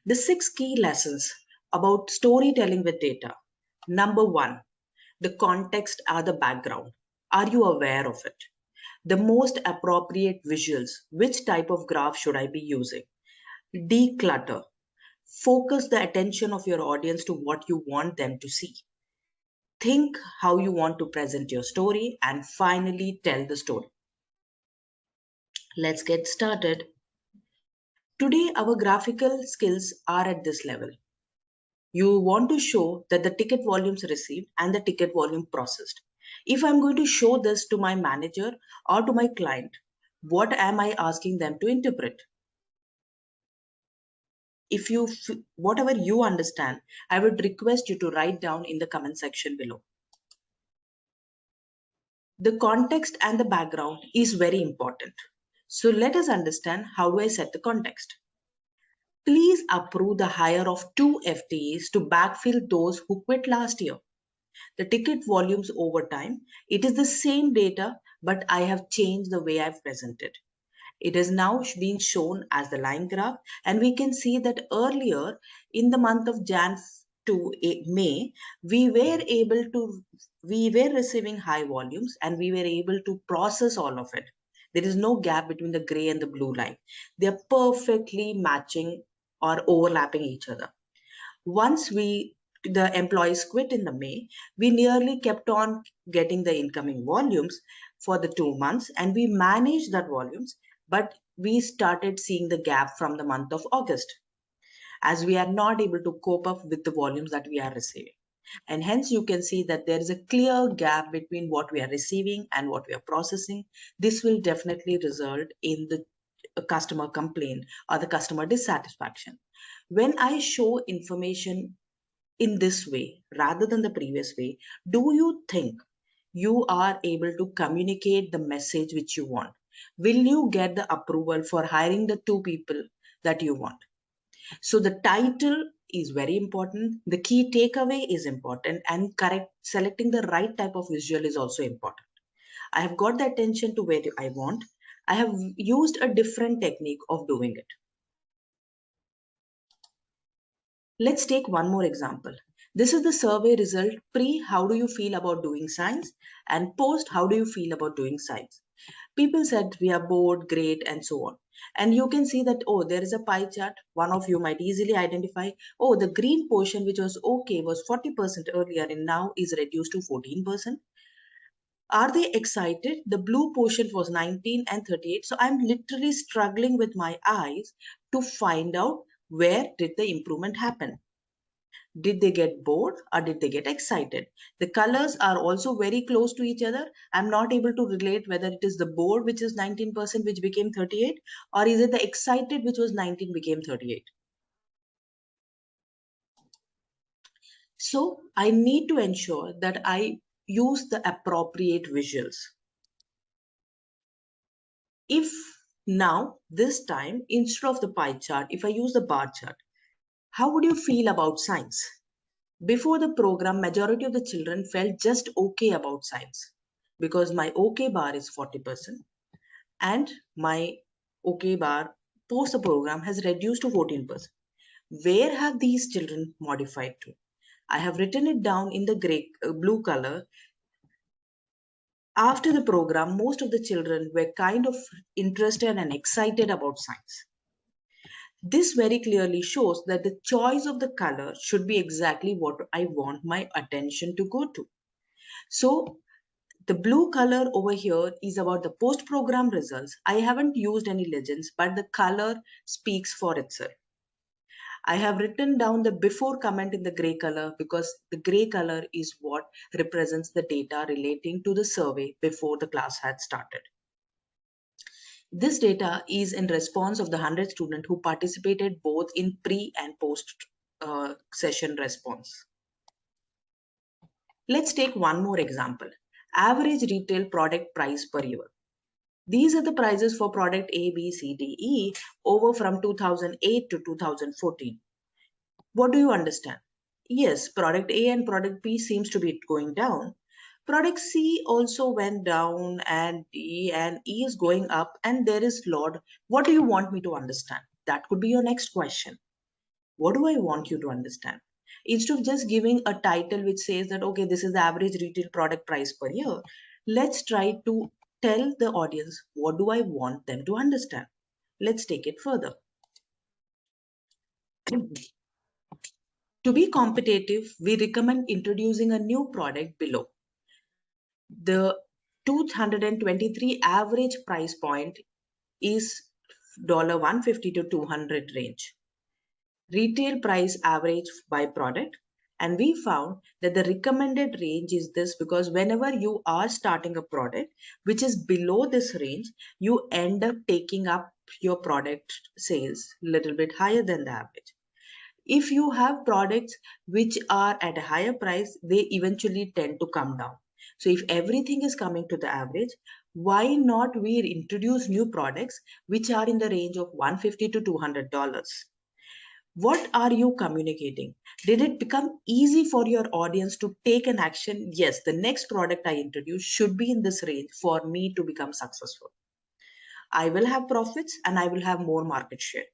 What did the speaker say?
The 6 key lessons about storytelling with data. Number 1, the context or the background. Are you aware of it? The most appropriate visuals. Which type of graph should I be using? Declutter. Focus the attention of your audience to what you want them to see. Think how you want to present your story, and finally tell the story. Let's get started. Today, our graphical skills are at this level. You want to show that the ticket volumes received and the ticket volume processed. If I'm going to show this to my manager or to my client, what am I asking them to interpret? If you, whatever you understand, I would request you to write down in the comment section below. The context and the background is very important. So let us understand how do I set the context. Please approve the hire of 2 FTEs to backfill those who quit last year. The ticket volumes over time, it is the same data, but I have changed the way I've presented. It is now being shown as the line graph, and we can see that earlier in the month of Jan to May, we were receiving high volumes and we were able to process all of it. There is no gap between the gray and the blue line. They are perfectly matching or overlapping each other. Once the employees quit in the May, we nearly kept on getting the incoming volumes for the 2 months, and we managed that volumes, but we started seeing the gap from the month of August, as we are not able to cope up with the volumes that we are receiving. And hence you can see that there is a clear gap between what we are receiving and what we are processing. This will definitely result in the customer complaint or the customer dissatisfaction. When I show information in this way rather than the previous way, do you think you are able to communicate the message which you want? Will you get the approval for hiring the 2 people that you want? So the title is very important, the key takeaway is important, and selecting the right type of visual is also important. I have got the attention to where I want. I have used a different technique of doing it. Let's take one more example. This is the survey result pre, how do you feel about doing science, and post, how do you feel about doing science. People said we are bored, great, and so on. And you can see that, oh, there is a pie chart. One of you might easily identify, oh, the green portion, which was okay, was 40% earlier and now is reduced to 14%. Are they excited? The blue portion was 19 and 38. So I'm literally struggling with my eyes to find out where did the improvement happen. Did they get bored or did they get excited? The colors are also very close to each other. I'm not able to relate whether it is the bored, which is 19%, which became 38, or is it the excited, which was 19, became 38. So I need to ensure that I use the appropriate visuals. If now, this time, instead of the pie chart, if I use the bar chart, how would you feel about science? Before the program, majority of the children felt just okay about science because my okay bar is 40% and my okay bar post the program has reduced to 14%. Where have these children modified to? I have written it down in the blue color. After the program, most of the children were kind of interested and excited about science. This very clearly shows that the choice of the color should be exactly what I want my attention to go to. So the blue color over here is about the post-program results. I haven't used any legends, but the color speaks for itself. I have written down the before comment in the gray color because the gray color is what represents the data relating to the survey before the class had started. This data is in response of the 100 students who participated both in pre and post session response. Let's take one more example. Average retail product price per year. These are the prices for product A, B, C, D, E over from 2008 to 2014. What do you understand? Yes, product A and product B seems to be going down. Product C also went down and D and E is going up and there is lot. What do you want me to understand? That could be your next question. What do I want you to understand? Instead of just giving a title which says that, okay, this is the average retail product price per year, let's try to tell the audience, what do I want them to understand? Let's take it further. To be competitive, we recommend introducing a new product below. The 223 average price point is $150 to $200 range. Retail price average by product, and we found that the recommended range is this because whenever you are starting a product which is below this range, you end up taking up your product sales a little bit higher than the average. If you have products which are at a higher price, they eventually tend to come down. So if everything is coming to the average, why not we introduce new products which are in the range of $150 to $200? What are you communicating? Did it become easy for your audience to take an action? Yes, the next product I introduce should be in this range for me to become successful. I will have profits and I will have more market share.